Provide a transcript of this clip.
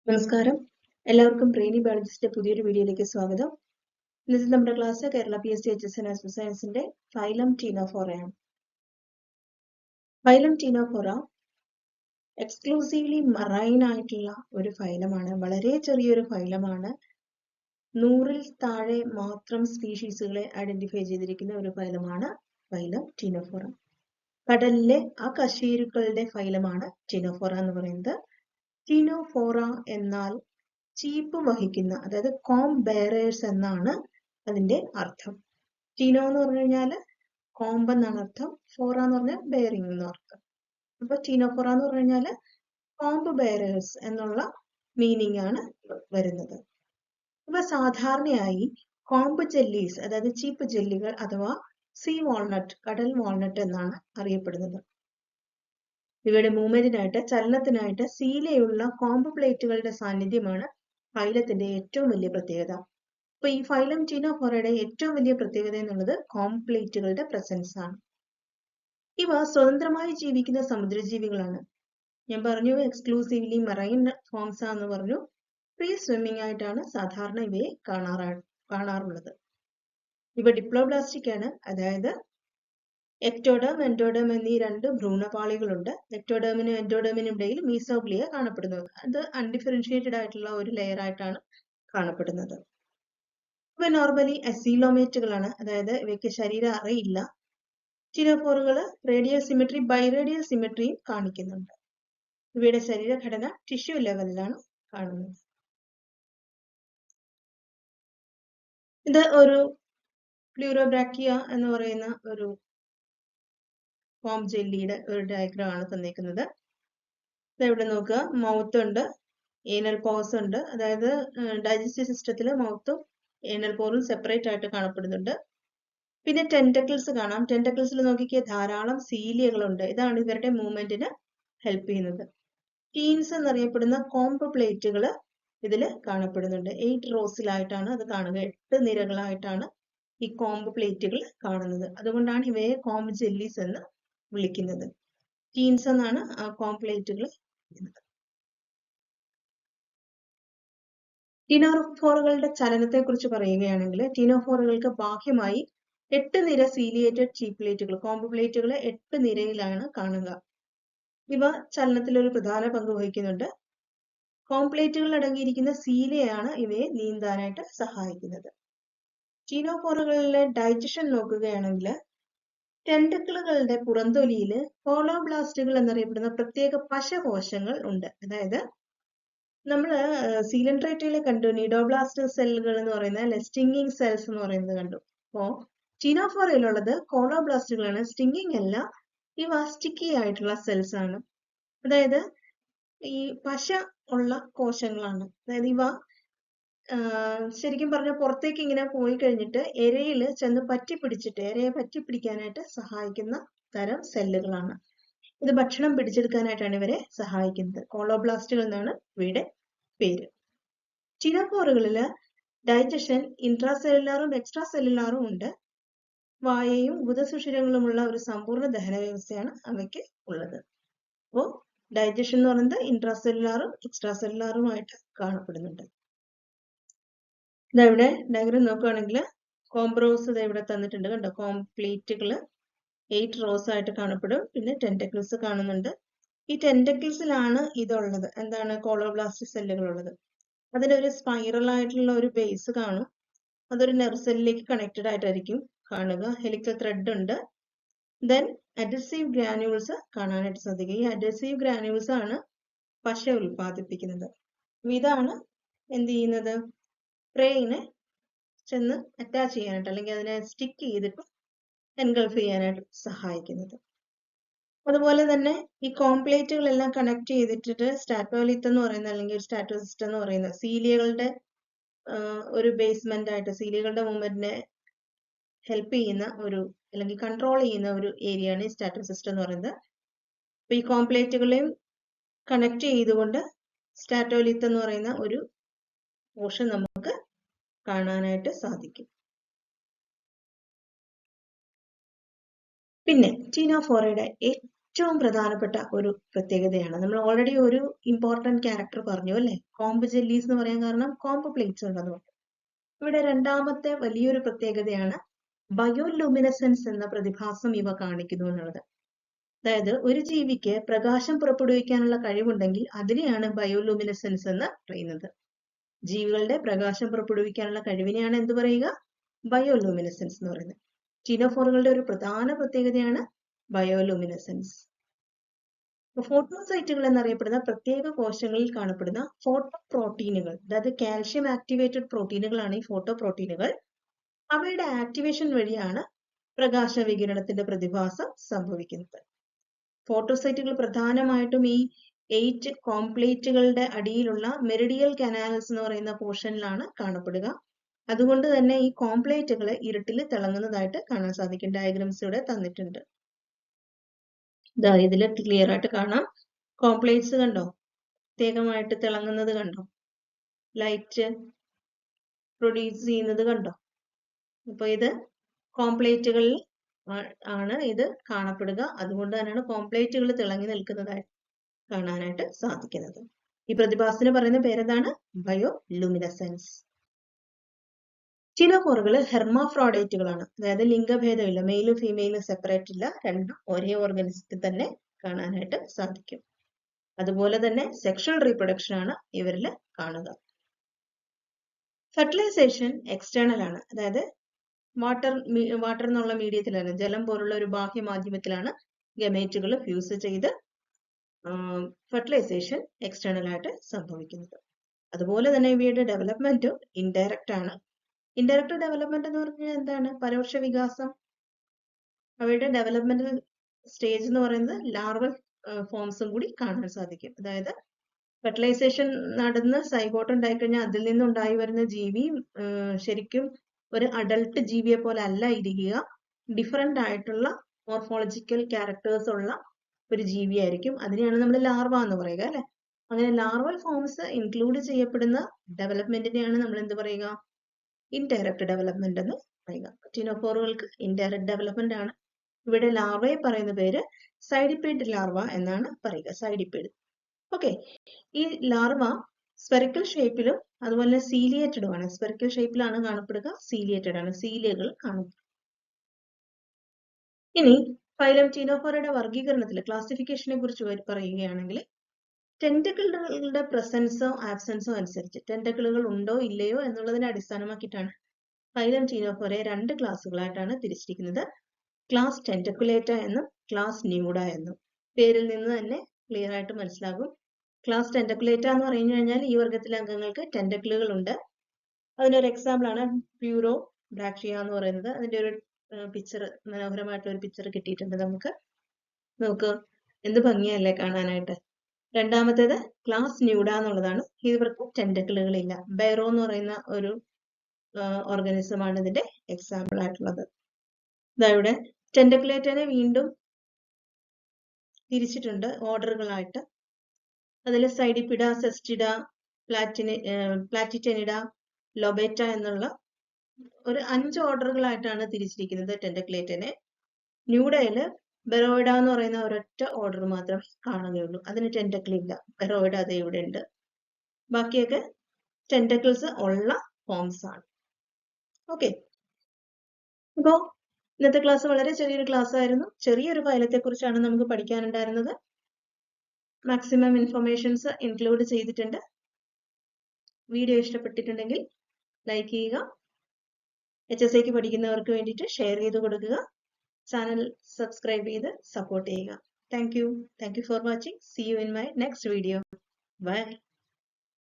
നമസ്കാരം, എല്ലാവർക്കും ബ്രെയിനി ബയോളജിസ്റ്റിന്റെ പുതിയൊരു വീഡിയോയിലേക്ക് സ്വാഗതം. ഇന്നത്തെ നമ്മുടെ ക്ലാസ് കേരള PSC HSN സയൻസിന്റെ ഫൈലം ടീനോഫോറയാണ്. ഫൈലം ടീനോഫോറ എക്സ്ക്ലൂസീവ്ലി മറൈൻ ആയിട്ടുള്ള ഒരു ഫൈലമാണ്. വളരെ ചെറിയൊരു ഫൈലമാണ്. 100-ൽ താഴെ മാത്രം സ്പീഷീസുകളെ ഐഡന്റിഫൈ ചെയ്തിരിക്കുന്ന ഒരു ഫൈലമാണ് ഫൈലം ടീനോഫോറ. കടലിലെ അകശേരുക്കളുടെ ഫൈലമാണ് ടീനോഫോറ എന്ന് പറയുന്നത്. ടീനോഫോറ എന്നാൽ ചീപ്പ് വഹിക്കുന്ന, അതായത് കോംബ് ബെയറേഴ്സ് എന്നാണ് അതിന്റെ അർത്ഥം. ടീനോ എന്ന് പറഞ്ഞു കഴിഞ്ഞാൽ കോംബ് എന്നാണ് അർത്ഥം, ഫോറ എന്ന് പറഞ്ഞാൽ ബെയറിംഗ് എന്ന് അർത്ഥം. അപ്പൊ ടീനോഫോറ എന്ന് പറഞ്ഞു കഴിഞ്ഞാൽ കോംബ് ബെയറേഴ്സ് എന്നുള്ള മീനിങ് ആണ് വരുന്നത്. അപ്പൊ സാധാരണയായി കോംബ് ജെല്ലീസ്, അതായത് ചീപ്പ് ജെല്ലികൾ അഥവാ സീ വാൾനട്ട്, കടൽ വാൾനട്ട് എന്നാണ് അറിയപ്പെടുന്നത്. ഇവയുടെ മൂവ്മെന്റിനായിട്ട്, ചലനത്തിനായിട്ട് സീലയുള്ള കോംബ് പ്ലേറ്റുകളുടെ സാന്നിധ്യമാണ് ഫൈലത്തിന്റെ ഏറ്റവും വലിയ പ്രത്യേകത. അപ്പൊ ഈ ഫൈലം ടീനോഫോറയുടെ ഏറ്റവും വലിയ പ്രത്യേകത എന്നുള്ളത് കോംബ് പ്ലേറ്റുകളുടെ പ്രസൻസ് ആണ്. ഇവ സ്വതന്ത്രമായി ജീവിക്കുന്ന സമുദ്രജീവികളാണ്. ഞാൻ പറഞ്ഞു എക്സ്ക്ലൂസീവ്ലി മറൈൻ ഫോംസ് ആണെന്ന് പറഞ്ഞു. ഫ്രീ സ്വിമ്മിംഗ് ആയിട്ടാണ് സാധാരണ ഇവയെ കാണാറുള്ളത്. ഇവ ഡിപ്ലോബ്ലാസ്റ്റിക് ആണ്, അതായത് എക്ടോഡേം, എൻഡോഡേം എന്നീ രണ്ട് ഭ്രൂണപാളികളുണ്ട്. എക്ടോഡേമിനും എൻഡോഡേമിനും ഇടയിൽ മീസോഗ്ലിയ കാണപ്പെടുന്നു. അത് അൺഡിഫറൻഷിയേറ്റഡ് ആയിട്ടുള്ള ഒരു ലെയർ ആയിട്ടാണ് കാണപ്പെടുന്നത്. ഇവ നോർമലി അസീലോമേറ്റുകളാണ്, അതായത് ഇവയ്ക്ക് ശരീര അറയില്ല. ടീനോഫോറുകൾ റേഡിയൽ സിമെട്രി, ബൈറേഡിയൽ സിമെട്രിയും കാണിക്കുന്നുണ്ട്. ഇവയുടെ ശരീരഘടന ടിഷ്യൂ ലെവലിലാണ് കാണുന്നത്. ഇത് ഒരു പ്ലൂരോബ്രാക്കിയ എന്ന് പറയുന്ന ഒരു കോംബ് ജെല്ലിയുടെ ഒരു ഡയഗ്രാം ആണ് തന്നിരിക്കുന്നത്. ഇവിടെ നോക്കുക, മൗത്ത് ഉണ്ട്, ഏനൽ പോർസ് ഉണ്ട്, അതായത് ഡൈജസ്റ്റീവ് സിസ്റ്റത്തിൽ മൗത്തും ഏനൽ പോറും സെപ്പറേറ്റ് ആയിട്ട് കാണപ്പെടുന്നുണ്ട്. പിന്നെ ടെന്റക്കിൾസ് കാണാം. ടെന്റക്കിൾസിൽ നോക്കിക്കുക, ധാരാളം സീലിയകളുണ്ട്. ഇതാണ് ഇവരുടെ മൂവ്മെന്റിന് ഹെൽപ്പ് ചെയ്യുന്നത്. ടീൻസ് എന്നറിയപ്പെടുന്ന കോംബ് പ്ലേറ്റുകൾ ഇതിൽ കാണപ്പെടുന്നുണ്ട്. 8 റോസിലായിട്ടാണ് അത് കാണുക. 8 നിരകളായിട്ടാണ് ഈ കോംബ് പ്ലേറ്റുകൾ കാണുന്നത്. അതുകൊണ്ടാണ് ഇവയെ കോംബ് ജെല്ലീസ് എന്ന് വിളിക്കുന്നത്. ടീൻസ് എന്നാണ് ആ കോംബ് പ്ലേറ്റുകൾ വിളിക്കുന്നത്. ടീനോഫോറുകളുടെ ചലനത്തെ കുറിച്ച് പറയുകയാണെങ്കിൽ, ടീനോഫോറുകൾക്ക് ബാഹ്യമായി 8 നിര സീലിയേറ്റഡ് ചീപ്പ് പ്ലേറ്റുകൾ, കോംബ് പ്ലേറ്റുകൾ 8 നിരയിലാണ് കാണുക. ഇവ ചലനത്തിൽ ഒരു പ്രധാന പങ്ക് വഹിക്കുന്നുണ്ട്. കോംബ് പ്ലേറ്റുകൾ അടങ്ങിയിരിക്കുന്ന സീലയാണ് ഇവയെ നീന്താനായിട്ട് സഹായിക്കുന്നത്. ടീനോഫോറുകളിലെ ഡൈജഷൻ നോക്കുകയാണെങ്കിൽ, ടെന്റക്കിളുകളുടെ പുറന്തൊലിയിൽ കോളോബ്ലാസ്റ്റുകൾ എന്നറിയപ്പെടുന്ന പ്രത്യേക പശകോശങ്ങൾ ഉണ്ട്. അതായത് നമ്മൾ സീലൻട്രേറ്റയിൽ കണ്ടു നീഡോബ്ലാസ്റ്റ് സെല്ലുകൾ എന്ന് പറയുന്ന സ്റ്റിങ്ങിങ് സെൽസ് എന്ന് പറയുന്നത് കണ്ടു. അപ്പോ ടീനോഫോറയിലുള്ളത് കോളോബ്ലാസ്റ്റുകളാണ്, സ്റ്റിങ്ങിങ് അല്ല. ഇവ സ്റ്റിക്കി ആയിട്ടുള്ള സെൽസ് ആണ്, അതായത് ഈ പശ ഉള്ള കോശങ്ങളാണ്. അതായത് ഇവ ശരിക്കും പറഞ്ഞാൽ പുറത്തേക്ക് ഇങ്ങനെ പോയി കഴിഞ്ഞിട്ട് ഇരയിൽ ചെന്ന് പറ്റിപ്പിടിച്ചിട്ട് ഇരയെ പറ്റിപ്പിടിക്കാനായിട്ട് സഹായിക്കുന്ന തരം സെല്ലുകളാണ്. ഇത് ഭക്ഷണം പിടിച്ചെടുക്കാനായിട്ടാണ് ഇവരെ സഹായിക്കുന്നത്. കോളോബ്ലാസ്റ്റുകൾ എന്നാണ് ഇവയുടെ പേര്. ടീനോഫോറുകളിൽ ഡൈജഷൻ ഇൻട്രാസെല്ലുലാറും എക്സ്ട്രാ സെല്ലുലാറും ഉണ്ട്. വായയും ഗുദസുഷിരങ്ങളുമുള്ള ഒരു സമ്പൂർണ്ണ ദഹന വ്യവസ്ഥയാണ് അവയ്ക്ക് ഉള്ളത്. അപ്പോൾ ഡൈജഷൻ എന്ന് പറയുന്നത് ഇൻട്രാസെല്ലുലാറും എക്സ്ട്രാ സെല്ലുലാറുമായിട്ട് കാണപ്പെടുന്നുണ്ട്. ഇതവിടെ ഡയഗ്രാം നോക്കുകയാണെങ്കിൽ കോംബ്രോസ് ഇവിടെ തന്നിട്ടുണ്ട്, കണ്ടോ. കോംപ്ലീറ്റുകൾ 8 റോസ് ആയിട്ട് കാണപ്പെടും. പിന്നെ ടെന്റക്കിൾസ് കാണുന്നുണ്ട്. ഈ ടെന്റക്കിൾസിലാണ് ഇതുള്ളത്, എന്താണ്, കോളോബ്ലാസ്റ്റ് സെല്ലുകൾ ഉള്ളത്. അതിനൊരു സ്പൈറൽ ആയിട്ടുള്ള ഒരു ബേസ് കാണും. അതൊരു നെർവ് സെല്ലിലേക്ക് കണക്റ്റഡ് ആയിട്ടായിരിക്കും കാണുക. ഹെലിക്കൽ ത്രെഡ് ഉണ്ട്. ദെൻ അഡസീവ് ഗ്രാനുൾസ് കാണാനായിട്ട് സാധിക്കും. ഈ അഡസീവ് ഗ്രാനുൾസ് ആണ് പശ ഉൽപ്പാദിപ്പിക്കുന്നത്. ഇതാണ് എന്ത് ചെയ്യുന്നത്, പ്രേയിനെ ചെന്ന് അറ്റാച്ച് ചെയ്യാനായിട്ട്, അല്ലെങ്കിൽ അതിനെ സ്റ്റിക്ക് ചെയ്തിട്ട് എൻഗൾഫ് ചെയ്യാനായിട്ട് സഹായിക്കുന്നത്. അതുപോലെ തന്നെ ഈ കോംപ്ലേറ്റുകളെല്ലാം കണക്ട് ചെയ്തിട്ട് സ്റ്റാറ്റോലിത്ത് എന്ന് പറയുന്ന, അല്ലെങ്കിൽ സ്റ്റാറ്റോസിസ്റ്റ് എന്ന് പറയുന്ന സീലിയകളുടെ ഒരു ബേസ്മെന്റ് ആയിട്ട്, സീലിയകളുടെ മൂവ്മെന്റിനെ ഹെൽപ്പ് ചെയ്യുന്ന ഒരു, അല്ലെങ്കിൽ കൺട്രോൾ ചെയ്യുന്ന ഒരു ഏരിയ ആണ് ഈ സ്റ്റാറ്റോസിസ്റ്റ് എന്ന് പറയുന്നത്. അപ്പൊ ഈ കോംപ്ലേറ്റുകളെയും കണക്ട് ചെയ്തുകൊണ്ട് സ്റ്റാറ്റോലിത്ത് എന്ന് പറയുന്ന ഒരു പോർഷൻ നമുക്ക് കാണാനായിട്ട് സാധിക്കും. പിന്നെ ടീനോഫോറയുടെ ഏറ്റവും പ്രധാനപ്പെട്ട ഒരു പ്രത്യേകതയാണ്. നമ്മൾ ഓൾറെഡി ഒരു ഇമ്പോർട്ടന്റ് ക്യാരക്ടർ പറഞ്ഞു അല്ലേ, കോംബ് ജെല്ലീസ് എന്ന് പറയാൻ കാരണം കോംബ് പ്ലേറ്റ്സ് ഉള്ളതുകൊണ്ട്. ഇവിടെ രണ്ടാമത്തെ വലിയൊരു പ്രത്യേകതയാണ് ബയോലുമിനസെൻസ് എന്ന പ്രതിഭാസം ഇവ കാണിക്കുന്നു എന്നുള്ളത്. അതായത് ഒരു ജീവിക്ക് പ്രകാശം പുറപ്പെടുവിക്കാനുള്ള കഴിവുണ്ടെങ്കിൽ അതിനെയാണ് ബയോലുമിനസെൻസ് എന്ന് പറയുന്നത്. ജീവികളുടെ പ്രകാശം പുറപ്പെടുവിക്കാനുള്ള കഴിവിനെയാണ് എന്ത് പറയുക, ബയോലുമിനസെൻസ് എന്ന് പറയുന്നത്. ടീനോഫോറുകളുടെ ഒരു പ്രധാന പ്രത്യേകതയാണ് ബയോലുമിനസെൻസ്. ഫോട്ടോസൈറ്റുകൾ എന്നറിയപ്പെടുന്ന പ്രത്യേക കോശങ്ങളിൽ കാണപ്പെടുന്ന ഫോട്ടോ പ്രോട്ടീനുകൾ, അതായത് കാൽഷ്യം ആക്ടിവേറ്റഡ് പ്രോട്ടീനുകളാണ് ഈ ഫോട്ടോ പ്രോട്ടീനുകൾ. അവയുടെ ആക്ടിവേഷൻ വഴിയാണ് പ്രകാശ വികിരണത്തിന്റെ പ്രതിഭാസം സംഭവിക്കുന്നത്. ഫോട്ടോസൈറ്റുകൾ പ്രധാനമായിട്ടും ഈ 8 കോംപ്ലേറ്റുകളുടെ അടിയിലുള്ള മെറിഡിയൽ കനാൽസ് എന്ന് പറയുന്ന പോർഷനിലാണ് കാണപ്പെടുക. അതുകൊണ്ട് തന്നെ ഈ കോംപ്ലേറ്റുകൾ ഇരുട്ടിൽ തിളങ്ങുന്നതായിട്ട് കാണാൻ സാധിക്കും. ഡയഗ്രാംസ് ഇവിടെ തന്നിട്ടുണ്ട്. ഇതിൽ ക്ലിയർ ആയിട്ട് കാണാം. കോംപ്ലേറ്റ്സ് കണ്ടോ, പ്രത്യേകമായിട്ട് തിളങ്ങുന്നത് കണ്ടോ, ലൈറ്റ് പ്രൊഡ്യൂസ് ചെയ്യുന്നത് കണ്ടോ. അപ്പൊ ഇത് കോംപ്ലേറ്റുകളിൽ ആണ് ഇത് കാണപ്പെടുക. അതുകൊണ്ട് തന്നെയാണ് കോംപ്ലേറ്റുകൾ തിളങ്ങി നിൽക്കുന്നതായിട്ട് കാണാനായിട്ട് സാധിക്കുന്നത്. ഈ പ്രതിഭാസത്തിന് പറയുന്ന പേരെന്താണ്, ബയോലുമിനസെൻസ്. ടീനോഫോറുകൾ ഹെർമാഫ്രോഡൈറ്റുകളാണ്, അതായത് ലിംഗഭേദമില്ല, മെയിലും ഫീമെയിലും സെപ്പറേറ്റ് ഇല്ല, രണ്ടും ഒരേ ഓർഗനിസത്തിൽ തന്നെ കാണാനായിട്ട് സാധിക്കും. അതുപോലെ തന്നെ സെക്ഷൽ റീപ്രൊഡക്ഷൻ ആണ് ഇവരിൽ കാണുക. ഫെർട്ടിലൈസേഷൻ എക്സ്റ്റേണൽ ആണ്, അതായത് വാട്ടർ എന്നുള്ള മീഡിയത്തിലാണ്, ജലം പോലുള്ള ഒരു ബാഹ്യ മാധ്യമത്തിലാണ് ഗമേറ്റുകൾ ഫ്യൂസ് ചെയ്ത് ഫെർട്ടിലൈസേഷൻ എക്സ്റ്റേണൽ ആയിട്ട് സംഭവിക്കുന്നത്. അതുപോലെ തന്നെ ഇവയുടെ ഡെവലപ്മെന്റും ഇൻഡയറക്റ്റ് ആണ്. ഇൻഡയറക്റ്റ് ഡെവലപ്മെന്റ് എന്ന് പറഞ്ഞാൽ എന്താണ്, പരോക്ഷ വികാസം. അവയുടെ ഡെവലപ്മെന്റൽ സ്റ്റേജ് എന്ന് പറയുന്നത് ലാർവൽ ഫോംസും കൂടി കാണാൻ സാധിക്കും. അതായത് ഫെർട്ടിലൈസേഷൻ നടന്ന് സൈഗോട്ട് ഉണ്ടായി കഴിഞ്ഞാൽ അതിൽ നിന്നുണ്ടായി വരുന്ന ജീവി ശരിക്കും ഒരു അഡൾട്ട് ജീവിയെ പോലെ അല്ല ഇരിക്കുക, ഡിഫറെന്റ് ആയിട്ടുള്ള മോർഫോളജിക്കൽ ക്യാരക്ടേഴ്സ് ഉള്ള ഒരു ജീവിയായിരിക്കും. അതിനെയാണ് നമ്മൾ ലാർവ എന്ന് പറയുക അല്ലെ. അങ്ങനെ ലാർവൽ ഫോംസ് ഇൻക്ലൂഡ് ചെയ്യപ്പെടുന്ന ഡെവലപ്മെന്റിനെയാണ് നമ്മൾ എന്ത് പറയുക, ഇൻഡയറക്റ്റ് ഡെവലപ്മെന്റ് എന്ന് പറയുക. ടീനോഫോറുകൾക്ക് ഇൻഡയറക്റ്റ് ഡെവലപ്മെന്റ് ആണ്. ഇവിടെ ലാർവയെ പറയുന്ന പേര് സൈഡിപ്പേഡ് ലാർവ എന്നാണ് പറയുക, സൈഡിപ്പേഡ്. ഓക്കെ, ഈ ലാർവ സ്പെറിക്കൽ ഷേപ്പിലും അതുപോലെ സീലിയേറ്റഡും ആണ്. സ്പെറിക്കൽ ഷേപ്പിലാണ് കാണപ്പെടുക, സീലിയേറ്റഡ് ആണ്, സീലിയകൾ കാണപ്പെടുക. ഇനി ഫൈലം ടീനോഫോറയുടെ വർഗീകരണത്തിൽ ക്ലാസിഫിക്കേഷനെ കുറിച്ച് പറയുകയാണെങ്കിൽ ടെന്റക്കിളുകളുടെ പ്രസൻസോ ആബ്സെൻസോ അനുസരിച്ച്, ടെന്റക്കിളുകൾ ഉണ്ടോ ഇല്ലയോ എന്നുള്ളതിനെ അടിസ്ഥാനമാക്കിയിട്ടാണ് ഫൈലം ടീനോഫോറയെ 2 ക്ലാസ്സുകളായിട്ടാണ് തിരിച്ചിരിക്കുന്നത്. ക്ലാസ് ടെന്റക്കുലേറ്റ എന്നും ക്ലാസ് ന്യൂഡ എന്നും. പേരിൽ നിന്ന് തന്നെ ക്ലിയർ ആയിട്ട് മനസ്സിലാകും. ക്ലാസ് ടെന്റക്കുലേറ്റ എന്ന് പറഞ്ഞു കഴിഞ്ഞാൽ ഈ വർഗത്തിലെ അംഗങ്ങൾക്ക് ടെന്റക്കിളുകൾ ഉണ്ട്. അതിനൊരു എക്സാമ്പിൾ ആണ് പ്യൂറോ ബ്രാക്ഷിയ എന്ന് പറയുന്നത്. അതിന്റെ ഒരു പിക്ചർ, മനോഹരമായിട്ടുള്ള ഒരു പിക്ചർ കിട്ടിയിട്ടുണ്ട് നമുക്ക്. നോക്ക്, എന്ത് ഭംഗിയല്ലേ കാണാനായിട്ട്. രണ്ടാമത്തേത് ക്ലാസ് ന്യൂഡ എന്നുള്ളതാണ്. ഇവർക്ക് ടെന്റക്കിളുകളില്ല. ബൈറോ എന്ന് പറയുന്ന ഒരു ഓർഗാനിസം ആണ് ഇതിന്റെ എക്സാമ്പിൾ ആയിട്ടുള്ളത്. ഇവിടെ ടെന്റക്കുലേറ്റനെ വീണ്ടും തിരിച്ചിട്ടുണ്ട് ഓർഡറുകളായിട്ട്. അതിൽ സൈഡിപ്പിഡ, സെസ്റ്റിഡ, പ്ലാറ്റിറ്റനിഡ, ലൊബേറ്റ എന്നുള്ള ഒരു 5 ഓർഡറുകളായിട്ടാണ് തിരിച്ചിരിക്കുന്നത് ടെന്റക്കുലേറ്റനെ. ന്യൂഡയില് ബെറോയിഡ എന്ന് പറയുന്ന ഒരൊറ്റ ഓർഡർ മാത്രമേ കാണുകയുള്ളൂ. അതിന് ടെന്റക്കിൾ ഇല്ല. ബെറോയിഡ അത് ഇവിടെ ഉണ്ട്. ബാക്കിയൊക്കെ ടെന്റക്കിൾസ് ഉള്ള ഫോംസ് ആണ്. ഓക്കെ, അപ്പോ ഇന്നത്തെ ക്ലാസ് വളരെ ചെറിയൊരു ക്ലാസ് ആയിരുന്നു. ചെറിയൊരു ഫൈലത്തെ കുറിച്ചാണ് നമുക്ക് പഠിക്കാനുണ്ടായിരുന്നത്. മാക്സിമം ഇൻഫർമേഷൻസ് ഇൻക്ലൂഡ് ചെയ്തിട്ടുണ്ട്. വീഡിയോ ഇഷ്ടപ്പെട്ടിട്ടുണ്ടെങ്കിൽ ലൈക്ക് ചെയ്യുക. HSIക്ക് പഠിക്കുന്നവർക്ക് വേണ്ടിയിട്ട് ഷെയർ ചെയ്ത് കൊടുക്കുക. ചാനൽ സബ്സ്ക്രൈബ് ചെയ്ത് സപ്പോർട്ട് ചെയ്യുക. Thank you for watching. See you in my next video. Bye.